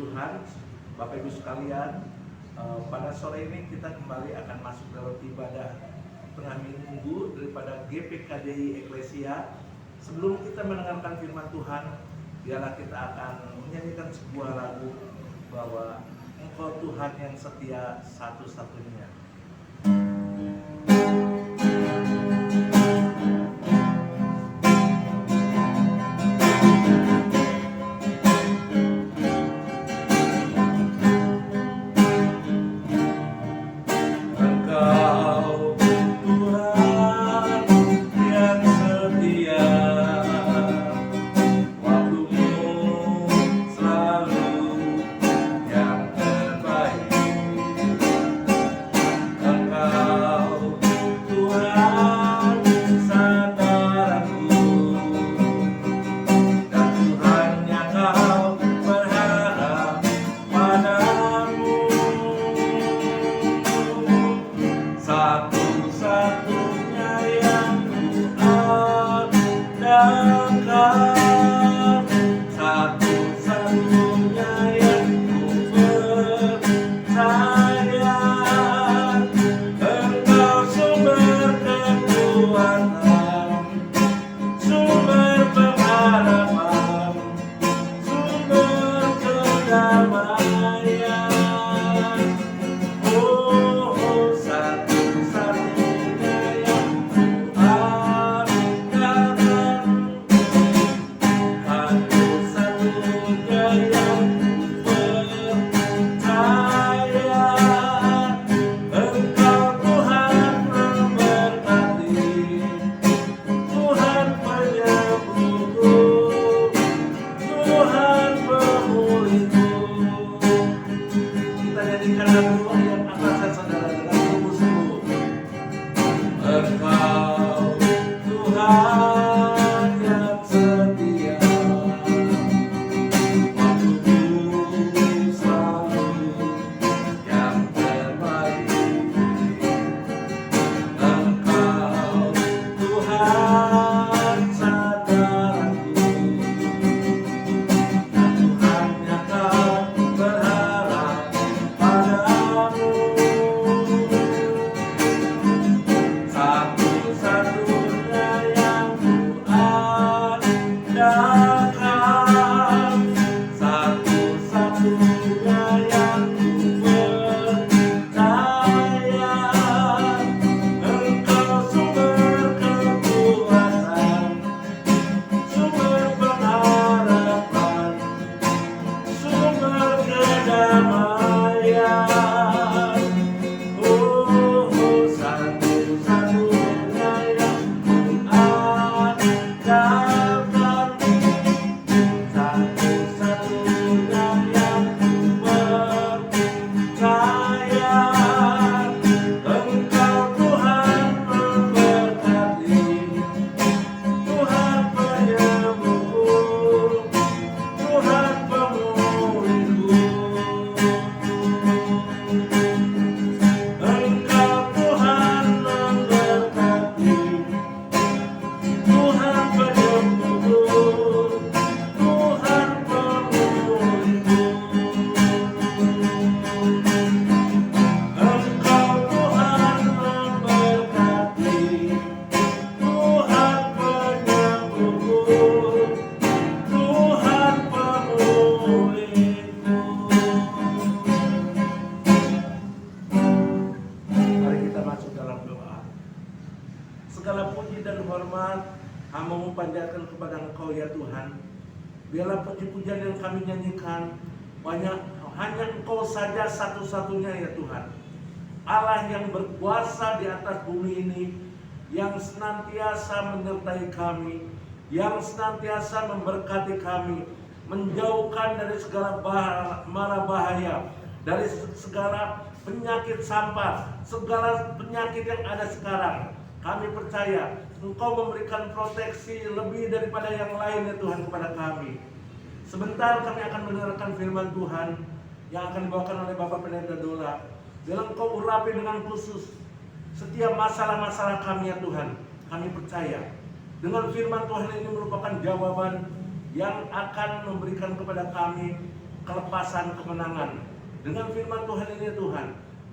Tuhan, Bapak Ibu sekalian, pada sore ini kita kembali akan masuk dalam ibadah tengah minggu daripada GPKDI Eklesia. Sebelum kita mendengarkan firman Tuhan, biarlah kita akan menyanyikan sebuah lagu bahwa Engkau Tuhan yang setia satu-satunya. Segala puji dan hormat hamba-Mu panjatkan kepada Engkau ya Tuhan. Biarlah puji-pujian yang kami nyanyikan hanya Engkau saja satu-satunya ya Tuhan. Allah yang berkuasa di atas bumi ini, yang senantiasa menyertai kami, yang senantiasa memberkati kami, menjauhkan dari segala mara bahaya, dari segala penyakit sampah, segala penyakit yang ada sekarang. Kami percaya Engkau memberikan proteksi lebih daripada yang lain ya Tuhan kepada kami. Sebentar kami akan mendengarkan firman Tuhan yang akan dibawakan oleh Bapak Pendeta Dola. Biarlah Engkau urapi dengan khusus setiap masalah-masalah kami ya Tuhan. Kami percaya dengan firman Tuhan ini merupakan jawaban yang akan memberikan kepada kami kelepasan, kemenangan. Dengan firman Tuhan ini Tuhan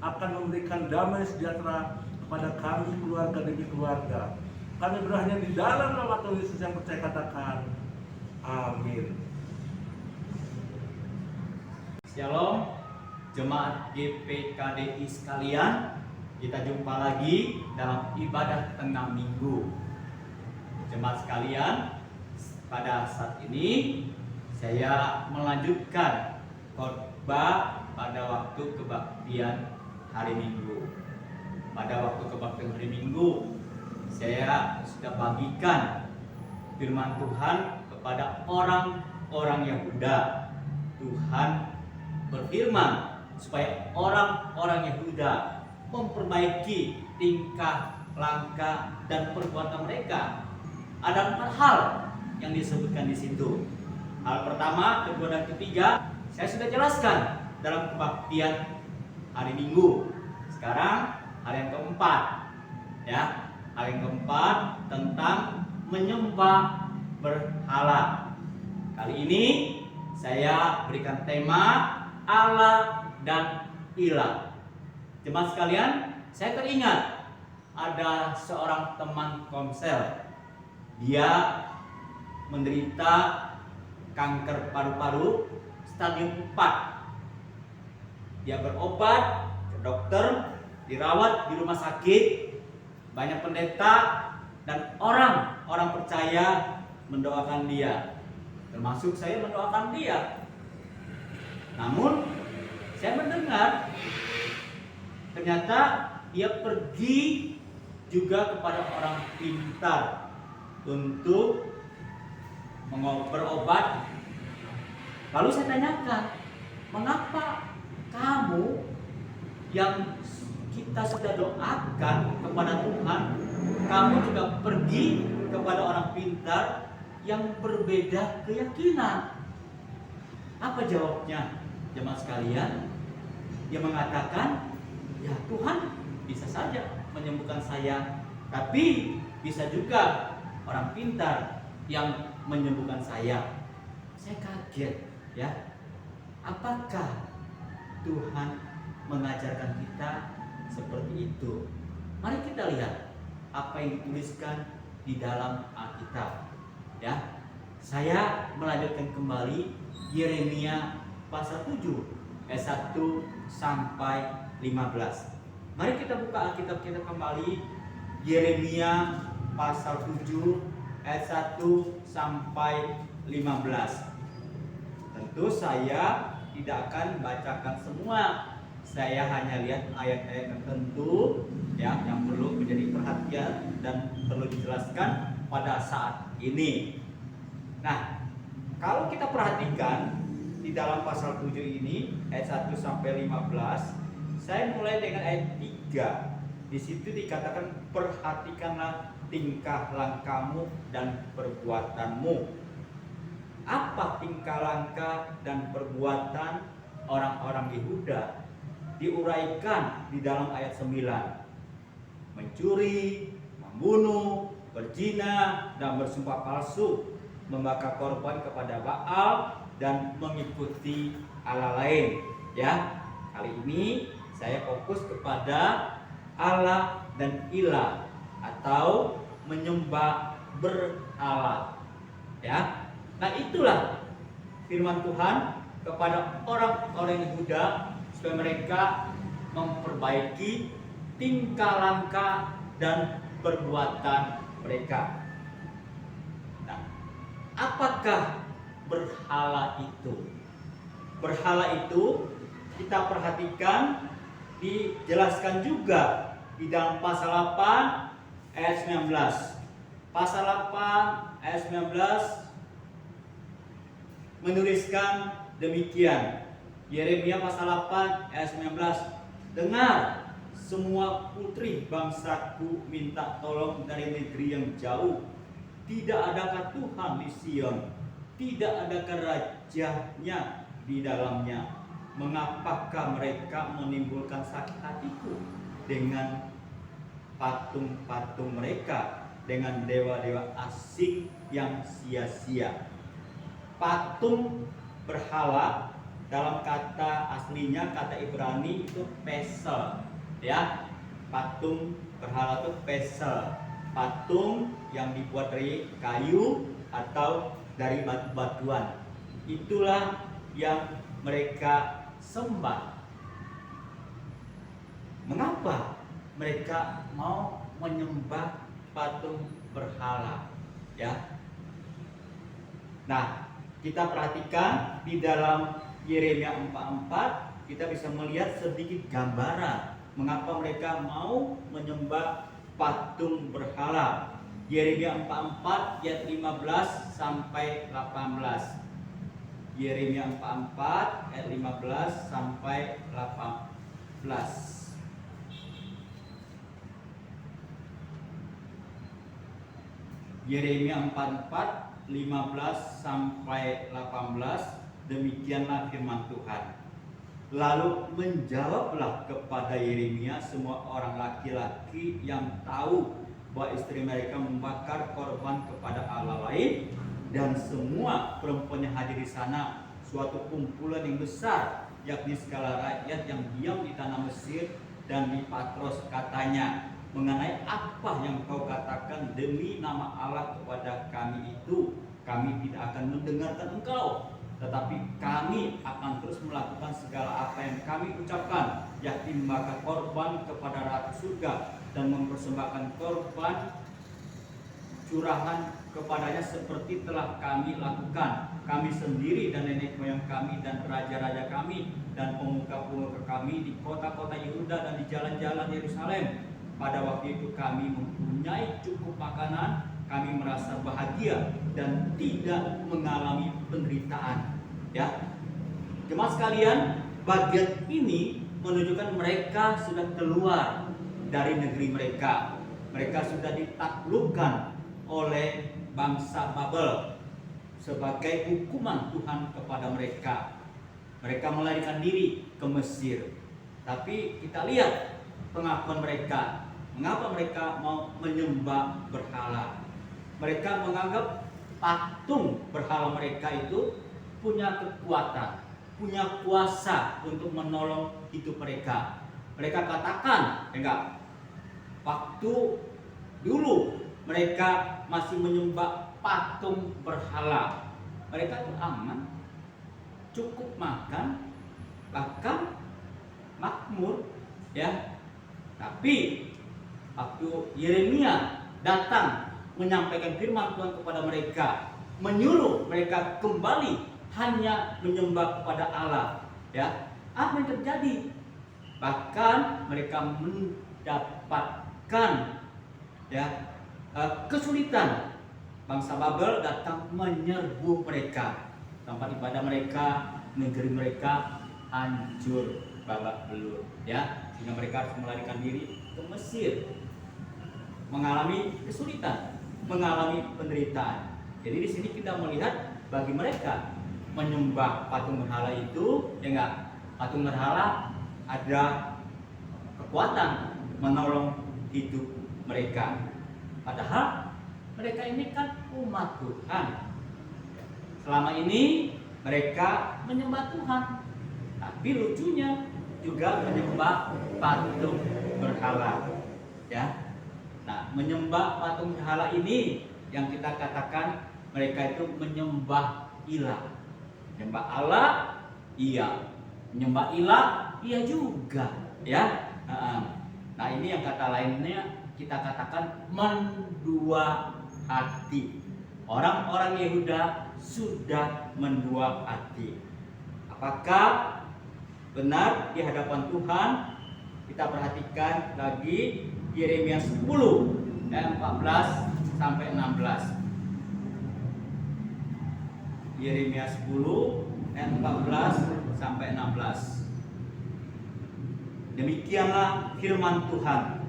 akan memberikan damai sejahtera kepada kami keluarga demi keluarga. Kami berhanya di dalam nama Tuhan Yesus yang percaya, katakan amin. Shalom jemaat GPKDI sekalian, kita jumpa lagi dalam ibadah tengah minggu. Jemaat sekalian, pada saat ini saya melanjutkan khotbah pada waktu kebaktian hari Minggu. Pada waktu kebaktian hari Minggu, saya sudah bagikan firman Tuhan kepada orang-orang Yahuda. Tuhan berfirman supaya orang-orang Yahuda memperbaiki tingkah, langkah, dan perbuatan mereka. Ada 4 hal yang disebutkan di situ. Hal pertama, kedua, dan ketiga saya sudah jelaskan dalam kebaktian hari Minggu. Sekarang hal yang keempat, ya. Hal yang keempat tentang menyembah berhala. Kali ini saya berikan tema Allah dan Ilah. Jemaat sekalian, saya teringat ada seorang teman komsel. Dia menderita kanker paru-paru stadium 4. Dia berobat ke dokter, dirawat di rumah sakit. Banyak pendeta dan orang-orang percaya mendoakan dia. Termasuk saya mendoakan dia. Namun saya mendengar ternyata dia pergi juga kepada orang pintar untuk berobat. Lalu saya tanyakan, mengapa kamu yang kita sudah doakan kepada Tuhan, kamu juga pergi kepada orang pintar yang berbeda keyakinan? Apa jawabnya, jemaat sekalian? Dia mengatakan, ya Tuhan bisa saja menyembuhkan saya, tapi bisa juga orang pintar yang menyembuhkan saya. Saya kaget, ya. Apakah Tuhan mengajarkan kita seperti itu? Mari kita lihat apa yang dituliskan di dalam Alkitab, ya. Saya melanjutkan kembali Yeremia pasal 7 ayat 1 sampai 15. Mari kita buka Alkitab kita kembali, Yeremia pasal 7 ayat 1 sampai 15. Tentu saya tidak akan bacakan semua. Saya hanya lihat ayat-ayat tertentu, ya, yang perlu menjadi perhatian dan perlu dijelaskan pada saat ini. Nah, kalau kita perhatikan di dalam pasal 7 ini ayat 1 sampai 15, saya mulai dengan ayat 3. Di situ dikatakan, perhatikanlah tingkah langkahmu dan perbuatanmu. Apa tingkah langkah dan perbuatan orang-orang Yehuda? Diuraikan di dalam ayat 9. Mencuri, membunuh, berzina, dan bersumpah palsu, membakar korban kepada Baal, dan mengikuti Allah lain. Ya, kali ini saya fokus kepada Allah dan Ilah, atau menyembah berhala. Ya, nah itulah firman Tuhan kepada orang-orang Yehuda supaya mereka memperbaiki tingkah langkah dan perbuatan mereka. Nah, apakah berhala itu? Berhala itu kita perhatikan dijelaskan juga di dalam pasal 8 ayat 19. Pasal 8 ayat 19 menuliskan demikian. Yeremia pasal 8 ayat 19. Dengar, semua putri bangsaku minta tolong dari negeri yang jauh. Tidak adakah Tuhan di Sion? Tidak adakah rajanya di dalamnya? Mengapakah mereka menimbulkan sakit hatiku dengan patung-patung mereka, dengan dewa-dewa asing yang sia-sia? Patung berhala dalam kata aslinya, kata Ibrani itu pesel, ya. Patung berhala itu pesel, patung yang dibuat dari kayu atau dari batu-batuan. Itulah yang mereka sembah. Mengapa mereka mau menyembah patung berhala? Ya. Nah, kita perhatikan di dalam Yeremia 4:4 kita bisa melihat sedikit gambaran mengapa mereka mau menyembah patung berhala. Yeremia 4:4 ayat 15 sampai 18. Yeremia 4:4 ayat 15 sampai 18. Yeremia 4:4 15 sampai 18, demikianlah firman Tuhan. Lalu menjawablah kepada Yeremia semua orang laki-laki yang tahu bahwa istri mereka membakar korban kepada Allah lain, dan semua perempuan yang hadir di sana, suatu kumpulan yang besar, yakni segala rakyat yang diam di tanah Mesir dan di Patros, katanya, mengenai apa yang kau katakan demi nama Allah kepada kami itu, kami tidak akan mendengarkan engkau, tetapi kami akan terus melakukan segala apa yang kami ucapkan, yakni membakar korban kepada Ratu surga dan mempersembahkan korban curahan kepadanya seperti telah kami lakukan, kami sendiri dan nenek moyang kami dan raja-raja kami dan pemuka-pemuka kami di kota-kota Yehuda dan di jalan-jalan Yerusalem. Pada waktu itu kami mempunyai cukup makanan, kami merasa bahagia dan tidak mengalami penderitaan. Ya, jemaat sekalian, bagian ini menunjukkan mereka sudah keluar dari negeri mereka. Mereka sudah ditaklukkan oleh bangsa Babel sebagai hukuman Tuhan kepada mereka. Mereka melarikan diri ke Mesir. Tapi kita lihat pengakuan mereka. Mengapa mereka mau menyembah berhala? Mereka menganggap patung berhala mereka itu punya kekuatan, punya kuasa untuk menolong hidup mereka. Mereka katakan, enggak, waktu dulu mereka masih menyembah patung berhala, mereka tuh aman, cukup makan, bahkan makmur, ya. Tapi waktu Yeremia datang menyampaikan firman Tuhan kepada mereka, menyuruh mereka kembali hanya menyembah kepada Allah, ya, apa yang terjadi? Bahkan mereka mendapatkan, ya, kesulitan. Bangsa Babel datang menyerbu mereka, tempat ibadah mereka, negeri mereka hancur babak belur, ya, sehingga mereka harus melarikan diri ke Mesir, mengalami kesulitan, mengalami penderitaan. Jadi di sini kita melihat bagi mereka menyembah patung berhala itu, ya enggak, patung berhala ada kekuatan menolong hidup mereka. Padahal mereka ini kan umat Tuhan. Selama ini mereka menyembah Tuhan, tapi lucunya juga menyembah patung berhala, ya. Nah, menyembah patung berhala ini yang kita katakan mereka itu menyembah ilah. Menyembah Allah, iya. Menyembah ilah, iya juga, ya. Nah, ini yang kata lainnya kita katakan mendua hati. Orang-orang Yehuda sudah mendua hati. Apakah benar di hadapan Tuhan? Kita perhatikan lagi Yeremia 10 ayat 14 sampai 16. Yeremia 10 ayat 14 sampai 16. Demikianlah firman Tuhan.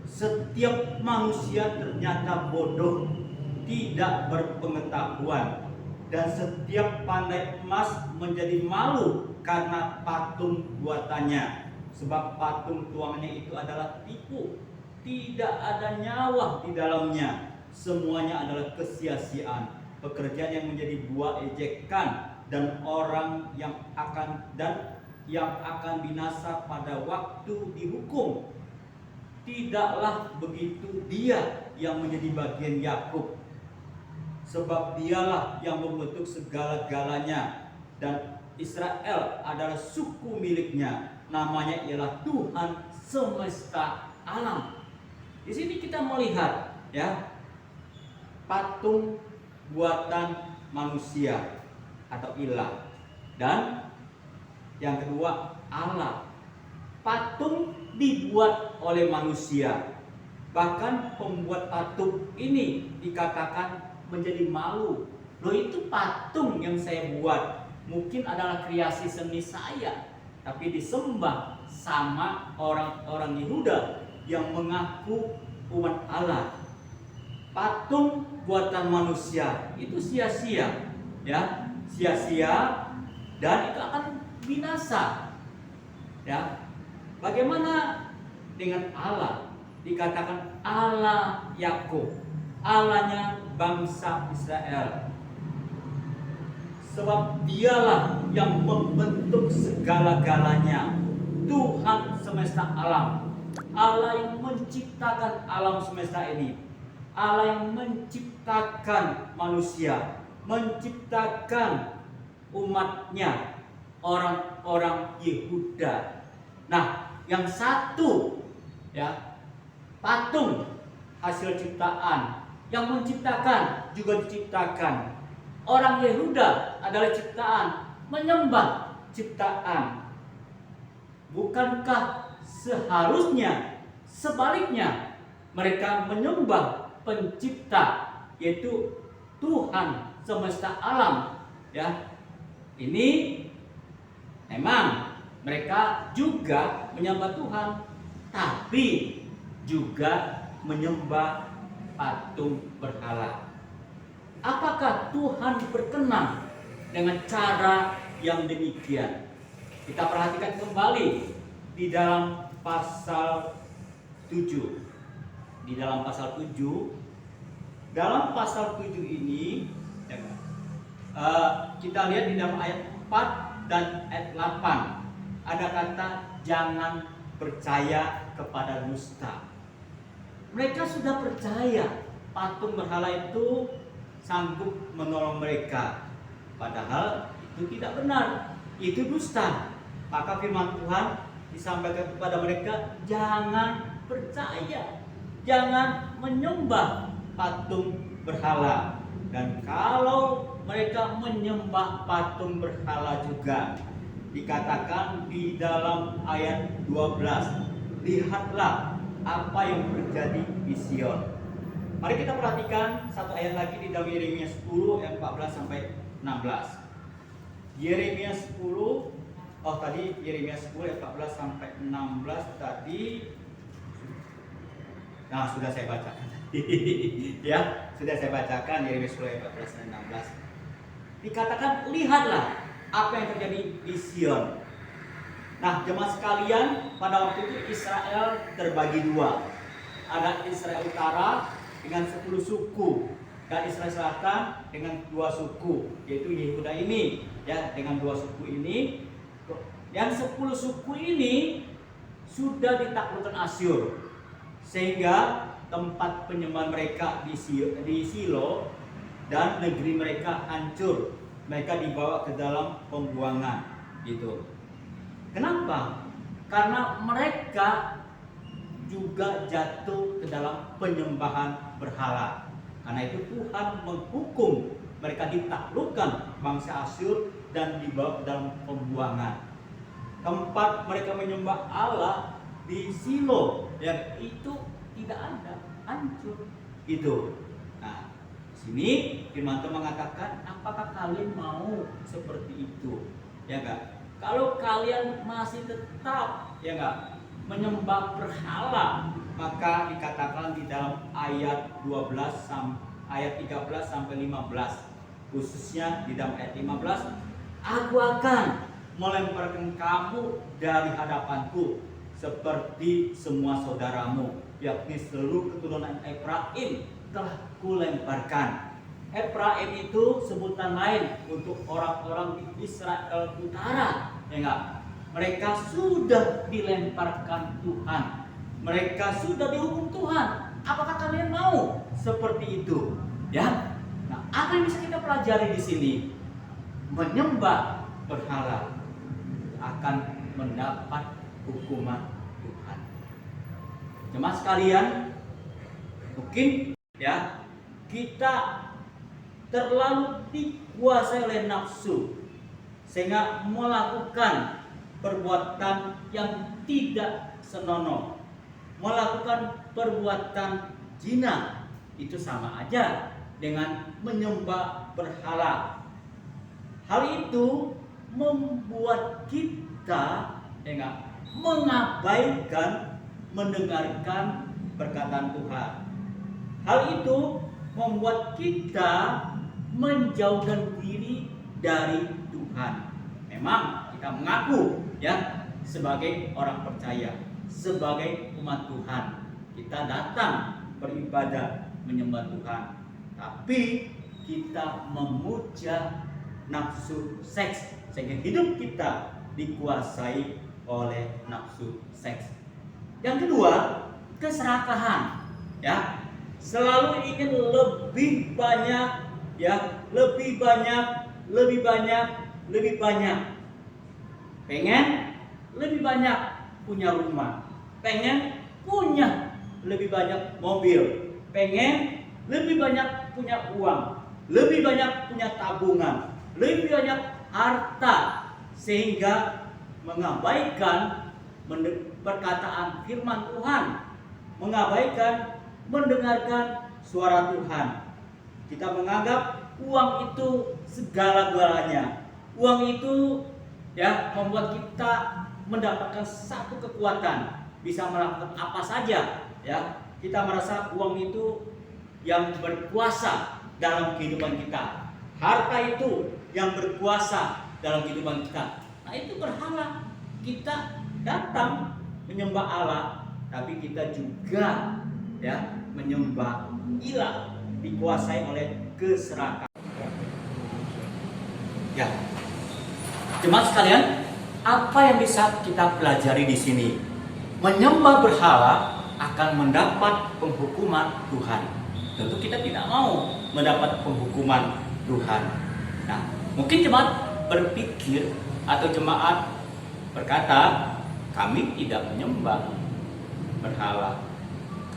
Setiap manusia ternyata bodoh, tidak berpengetahuan, dan setiap pandai emas menjadi malu karena patung buatannya. Sebab patung tuangannya itu adalah tipu, tidak ada nyawa di dalamnya, semuanya adalah kesia-siaan, pekerjaan yang menjadi buah ejekan. dan orang yang akan binasa pada waktu dihukum. Tidaklah begitu dia yang menjadi bagian Yakub, sebab dialah yang membentuk segala-galanya, dan Israel adalah suku miliknya. Namanya ialah Tuhan semesta alam. Di sini kita melihat ya, patung buatan manusia atau ilah, dan yang kedua Allah. Patung dibuat oleh manusia. Bahkan pembuat patung ini dikatakan menjadi malu. Loh, itu patung yang saya buat mungkin adalah kreasi seni saya, tapi disembah sama orang-orang Yehuda yang mengaku umat Allah. Patung buatan manusia itu sia-sia, ya, sia-sia, dan itu akan binasa. Ya, bagaimana dengan Allah? Dikatakan Allah Yakub, Allahnya bangsa Israel. Sebab dialah yang membentuk segala-galanya, Tuhan semesta alam, Allah yang menciptakan alam semesta ini, Allah yang menciptakan manusia, menciptakan umatnya, orang-orang Yehuda. Nah, yang satu ya, patung hasil ciptaan, yang menciptakan juga diciptakan. Orang Yehuda adalah ciptaan, menyembah ciptaan. Bukankah seharusnya sebaliknya mereka menyembah pencipta, yaitu Tuhan semesta alam? Ya, ini memang mereka juga menyembah Tuhan, tapi juga menyembah patung berhala. Apakah Tuhan berkenan dengan cara yang demikian? Kita perhatikan kembali di dalam pasal 7. Di dalam pasal 7, dalam pasal 7 ini ya, kita lihat di dalam ayat 4 dan ayat 8 ada kata jangan percaya kepada dusta. Mereka sudah percaya patung berhala itu sanggup menolong mereka, padahal itu tidak benar, itu dusta. Maka firman Tuhan disampaikan kepada mereka, jangan percaya, jangan menyembah patung berhala. Dan kalau mereka menyembah patung berhala juga, dikatakan di dalam ayat 12, lihatlah apa yang terjadi di Sion. Mari kita perhatikan satu ayat lagi di dalam Yeremia 10 ayat 14 sampai 16. Yeremia 10, tadi Yeremia 10 ayat 14 sampai 16 tadi. Nah, sudah saya bacakan. Ya, sudah saya bacakan Yeremia 10 ayat 14 dan 16. Dikatakan, lihatlah apa yang terjadi di Sion. Nah, jemaat sekalian, pada waktu itu Israel terbagi dua. Ada Israel Utara dengan 10 suku, dan Israel Selatan dengan 2 suku, yaitu Yehuda ini ya, dengan 2 suku ini. Yang 10 suku ini sudah ditaklukkan Asyur, sehingga tempat penyembahan mereka di Silo dan negeri mereka hancur. Mereka dibawa ke dalam pembuangan gitu. Kenapa? Karena mereka juga jatuh ke dalam penyembahan berhala. Karena itu Tuhan menghukum mereka, ditaklukkan bangsa Asyur dan dibawa ke dalam pembuangan. Tempat mereka menyembah Allah di Silo yang itu tidak ada, hancur itu. Nah, sini firman Tuhan mengatakan, apakah kalian mau seperti itu? Ya enggak? Kalau kalian masih tetap ya enggak menyembah berhala, maka dikatakan di dalam ayat 12 ayat 13 sampai 15, khususnya di dalam ayat 15, aku akan melemparkan kamu dari hadapanku seperti semua saudaramu, yakni seluruh keturunan Efraim telah kulemparkan. Efraim itu sebutan lain untuk orang-orang di Israel Utara, ya enggak? Mereka sudah dilemparkan Tuhan. Mereka sudah dihukum Tuhan. Apakah kalian mau seperti itu? Ya. Nah, apa yang bisa kita pelajari di sini? Menyembah berhala akan mendapat hukuman Tuhan. Jemaat sekalian, mungkin ya kita terlalu dikuasai oleh nafsu sehingga melakukan perbuatan yang tidak senonoh, melakukan perbuatan zina. Itu sama aja dengan menyembah berhala. Hal itu membuat kita mengabaikan mendengarkan perkataan Tuhan. Hal itu membuat kita menjauhkan diri dari Tuhan. Memang kita mengaku ya sebagai orang percaya, sebagai umat Tuhan. Kita datang beribadah menyembah Tuhan, tapi kita memuja nafsu seks sehingga hidup kita dikuasai oleh nafsu seks. Yang kedua, keserakahan. Ya, selalu ingin lebih banyak, ya, lebih banyak. Pengen lebih banyak punya rumah, pengen punya lebih banyak mobil, pengen lebih banyak punya uang, lebih banyak punya tabungan, lebih banyak harta, sehingga mengabaikan perkataan firman Tuhan, mengabaikan mendengarkan suara Tuhan. Kita menganggap uang itu segala-galanya. Uang itu ya membuat kita mendapatkan satu kekuatan, bisa melakukan apa saja. Ya, kita merasa uang itu yang berkuasa dalam kehidupan kita. Harta itu yang berkuasa dalam kehidupan kita. Nah, itu berhala. Kita datang menyembah Allah, tapi kita juga ya menyembah ilah, dikuasai oleh keserakahan. Ya, jemaat sekalian, apa yang bisa kita pelajari di sini? Menyembah berhala akan mendapat penghukuman Tuhan. Tentu kita tidak mau mendapat penghukuman Tuhan. Nah, mungkin jemaat berpikir atau jemaat berkata, kami tidak menyembah berhala.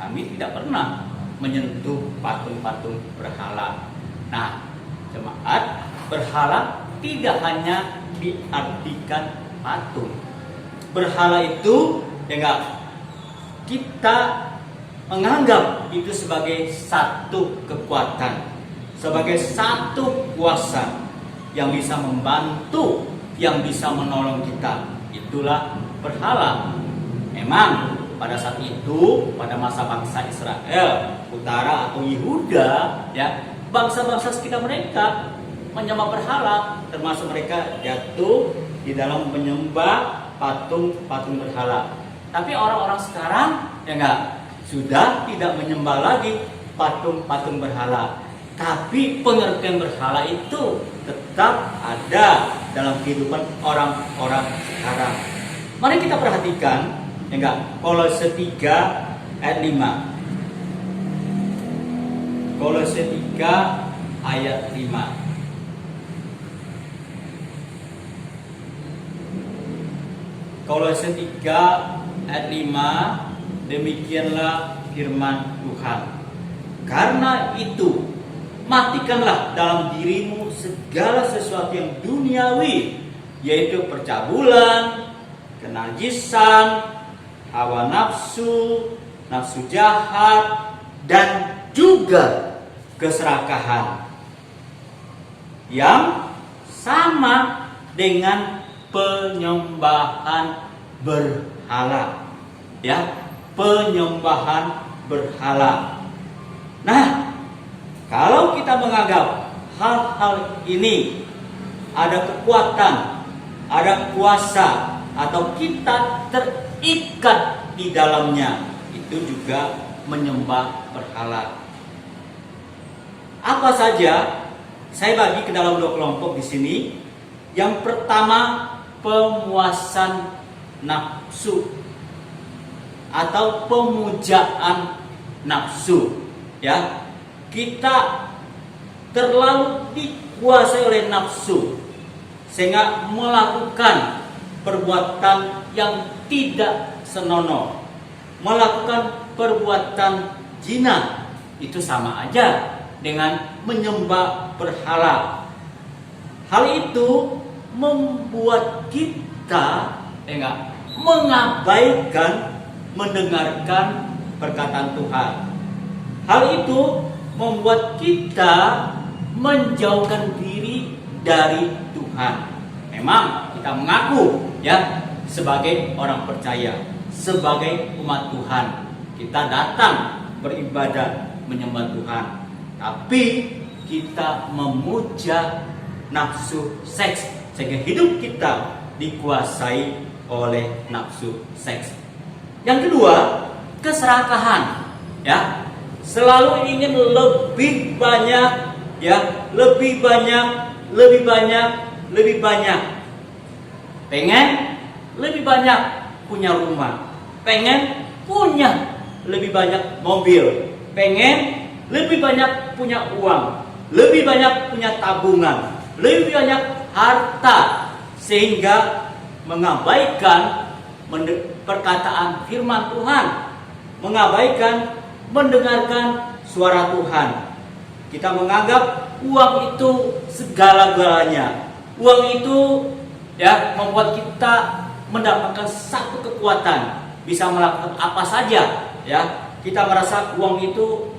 Kami tidak pernah menyentuh patung-patung berhala. Nah, jemaat, berhala tidak hanya diartikan patung. Berhala itu kita menganggap itu sebagai satu kekuatan, sebagai satu kuasa yang bisa membantu, yang bisa menolong kita. Itulah berhala. Memang pada saat itu, pada masa bangsa Israel Utara atau Yehuda, ya, bangsa-bangsa sekitar mereka menyembah berhala, termasuk mereka jatuh di dalam menyembah patung-patung berhala. Tapi orang-orang sekarang sudah tidak menyembah lagi patung-patung berhala. Tapi pengertian berhala itu tetap ada dalam kehidupan orang-orang sekarang. Mari kita perhatikan Kolose 3 ayat 5. Kolose 3 ayat 5. Kolose 3 ayat 5, demikianlah firman Tuhan. Karena itu, matikanlah dalam dirimu segala sesuatu yang duniawi, yaitu percabulan, kenajisan, hawa nafsu, nafsu jahat, dan juga keserakahan, yang sama dengan penyembahan berhala. Ya, penyembahan berhala. Nah, kalau kita menganggap hal-hal ini ada kekuatan, ada kuasa, atau kita terikat di dalamnya, itu juga menyembah berhala. Apa saja? Saya bagi ke dalam 2 kelompok di sini. Yang pertama, pemuasan nafsu atau pemujaan nafsu. Ya, kita terlalu dikuasai oleh nafsu sehingga melakukan perbuatan yang tidak senonoh, melakukan perbuatan zina. Itu sama aja dengan menyembah berhala. Hal itu membuat kita mengabaikan mendengarkan perkataan Tuhan. Hal itu membuat kita menjauhkan diri dari Tuhan. Memang kita mengaku ya sebagai orang percaya, sebagai umat Tuhan. Kita datang beribadah menyembah Tuhan, tapi kita memuja nafsu seks sehingga hidup kita dikuasai oleh nafsu seks. Yang kedua, keserakahan. Ya, selalu ingin lebih banyak, ya, lebih banyak. Pengen lebih banyak punya rumah, pengen punya lebih banyak mobil, pengen lebih banyak punya uang, lebih banyak punya tabungan, lebih banyak harta, sehingga mengabaikan perkataan firman Tuhan, mengabaikan mendengarkan suara Tuhan. Kita menganggap uang itu segala-galanya. Uang itu ya membuat kita mendapatkan satu kekuatan, bisa melakukan apa saja. Ya, kita merasa uang itu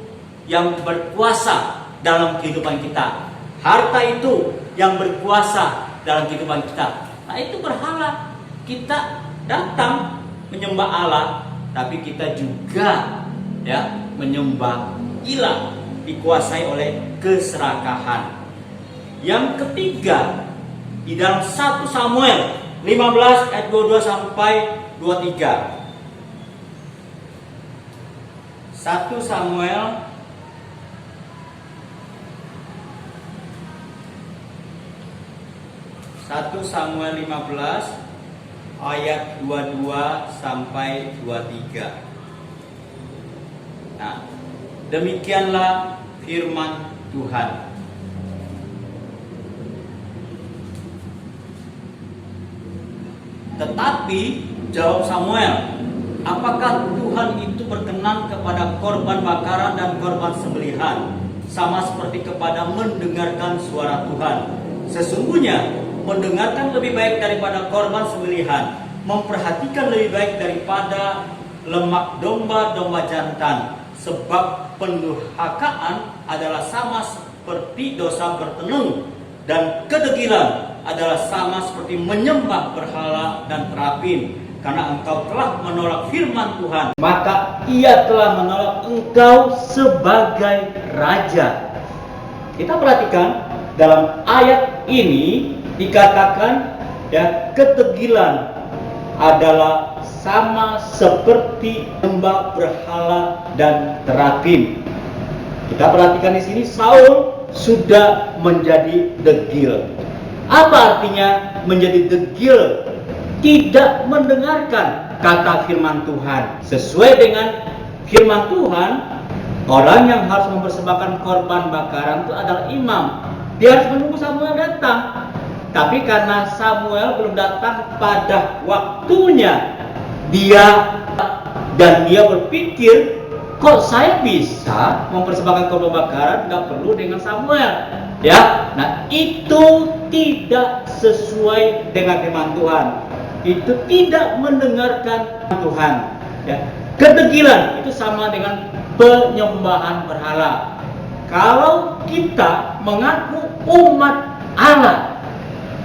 yang berkuasa dalam kehidupan kita. Harta itu yang berkuasa dalam kehidupan kita. Nah, itu berhala. Kita datang menyembah Allah, tapi kita juga ya menyembah ilah, dikuasai oleh keserakahan. Yang ketiga, di dalam 1 Samuel 15 ayat 22 sampai 23. 1 Samuel 15 ayat 22 sampai 23. Nah, demikianlah firman Tuhan. Tetapi jawab Samuel, apakah Tuhan itu berkenan kepada korban bakaran dan korban sembelihan, sama seperti kepada mendengarkan suara Tuhan? Sesungguhnya mendengarkan lebih baik daripada korban sembelihan, memperhatikan lebih baik daripada lemak domba-domba jantan. Sebab pendurhakaan adalah sama seperti dosa bertenung, dan kedegilan adalah sama seperti menyembah berhala dan terapin. Karena engkau telah menolak firman Tuhan, maka Ia telah menolak engkau sebagai raja. Kita perhatikan dalam ayat ini dikatakan ya, ketegilan adalah sama seperti menyembah berhala dan terapin. Kita perhatikan di sini, Saul sudah menjadi degil. Apa artinya menjadi degil? Tidak mendengarkan kata firman Tuhan. Sesuai dengan firman Tuhan, orang yang harus mempersembahkan korban bakaran itu adalah imam. Dia harus menunggu Samuel datang. Tapi karena Samuel belum datang pada waktunya, dia berpikir, kok saya bisa mempersembahkan korban bakaran nggak perlu dengan Samuel, ya? Nah, itu tidak sesuai dengan firman Tuhan. Itu tidak mendengarkan Tuhan. Ya. Kedegilan itu sama dengan penyembahan berhala. Kalau kita mengaku umat Allah,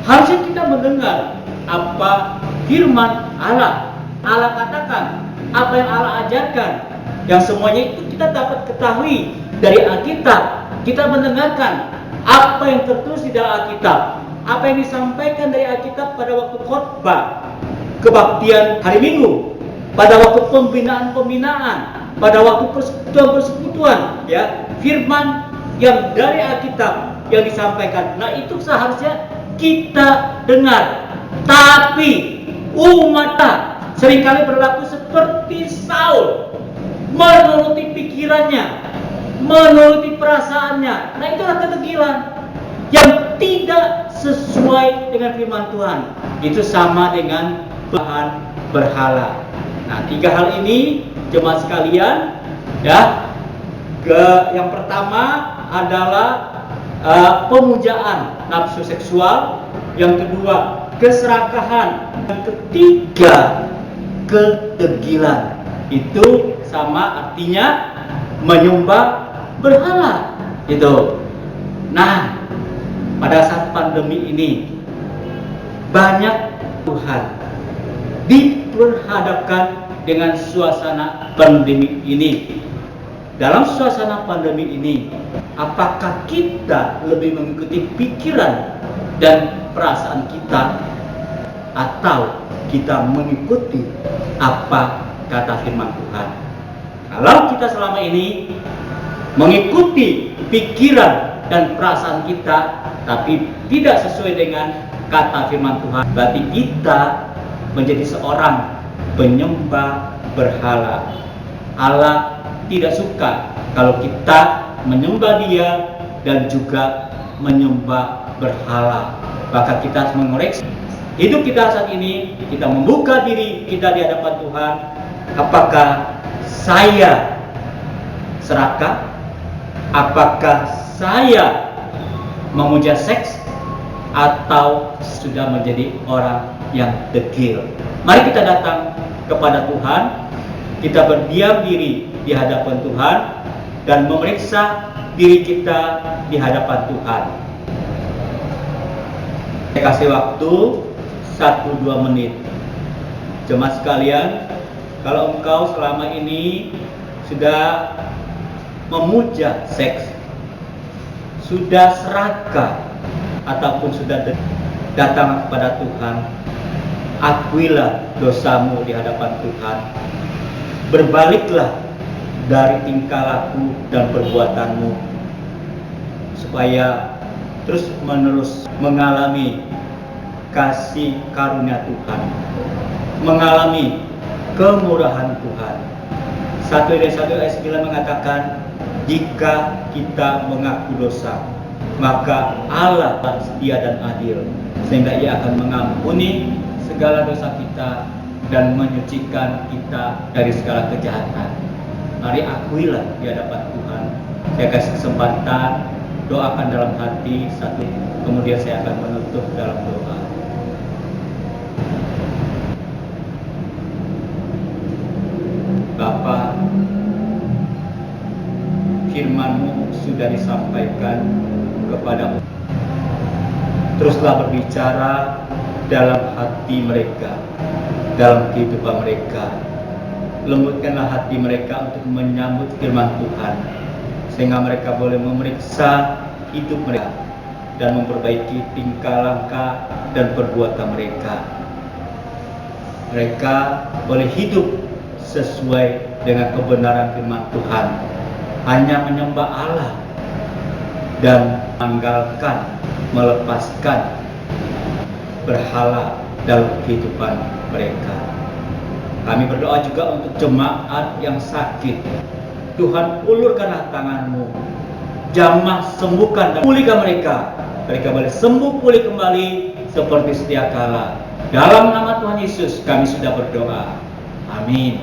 harusnya kita mendengar apa firman Allah. Allah katakan, apa yang Allah ajarkan, yang semuanya itu kita dapat ketahui dari Alkitab. Kita mendengarkan apa yang tertulis di dalam Alkitab, apa yang disampaikan dari Alkitab pada waktu khotbah, kebaktian hari Minggu, pada waktu pembinaan, pada waktu persekutuan, ya, firman yang dari Alkitab yang disampaikan. Nah, itu seharusnya kita dengar. Tapi umat seringkali berlaku seperti Saul, menuruti pikirannya, menuruti perasaannya. Nah, itulah kedegilan yang tidak sesuai dengan firman Tuhan. Itu sama dengan bahan berhala. Nah, 3 hal ini jemaat sekalian, ya. Yang pertama adalah pemujaan nafsu seksual, yang kedua keserakahan, yang ketiga kedegilan. Itu sama artinya menyembah berhala. Itu. Nah, pada saat pandemi ini banyak Tuhan diperhadapkan dengan suasana pandemi ini. Dalam suasana pandemi ini, apakah kita lebih mengikuti pikiran dan perasaan kita, atau kita mengikuti apa kata firman Tuhan? Kalau kita selama ini mengikuti pikiran dan perasaan kita, tapi tidak sesuai dengan kata firman Tuhan, berarti kita menjadi seorang penyembah berhala. Allah tidak suka kalau kita menyembah Dia dan juga menyembah berhala. Maka kita harus mengoreksi hidup kita saat ini. Kita membuka diri kita di hadapan Tuhan. Apakah saya serakah? Apakah saya memuja seks? Atau sudah menjadi orang yang degil? Mari kita datang kepada Tuhan. Kita berdiam diri di hadapan Tuhan dan memeriksa diri kita di hadapan Tuhan. Saya kasih waktu 1-2 menit. Jemaat sekalian, kalau engkau selama ini sudah memuja seks, sudah serakah, ataupun sudah datang kepada Tuhan, akuilah dosamu di hadapan Tuhan. Berbaliklah dari tingkah laku dan perbuatanmu, supaya terus menerus mengalami kasih karunia Tuhan, mengalami kemurahan Tuhan. 1 Yohanes 1 ayat 9 mengatakan, jika kita mengaku dosa, maka Allah setia dan adil, sehingga Ia akan mengampuni segala dosa kita dan menyucikan kita dari segala kejahatan. Mari akuilah di hadapan Tuhan. Saya kasih kesempatan, doakan dalam hati satu, kemudian saya akan menutup dalam doa. Bapa, firman-Mu sudah disampaikan kepada umat. Teruslah berbicara dalam hati mereka, dalam kehidupan mereka. Lembutkanlah hati mereka untuk menyambut firman Tuhan, sehingga mereka boleh memeriksa hidup mereka dan memperbaiki tingkah langkah dan perbuatan mereka. Mereka boleh hidup sesuai dengan kebenaran firman Tuhan, hanya menyembah Allah dan menanggalkan, melepaskan berhala dalam kehidupan mereka. Kami berdoa juga untuk jemaat yang sakit. Tuhan, ulurkanlah tangan-Mu, jamah sembuhkan dan pulihkan mereka. Mereka boleh sembuh pulih kembali seperti sedia kala. Dalam nama Tuhan Yesus kami sudah berdoa. Amin.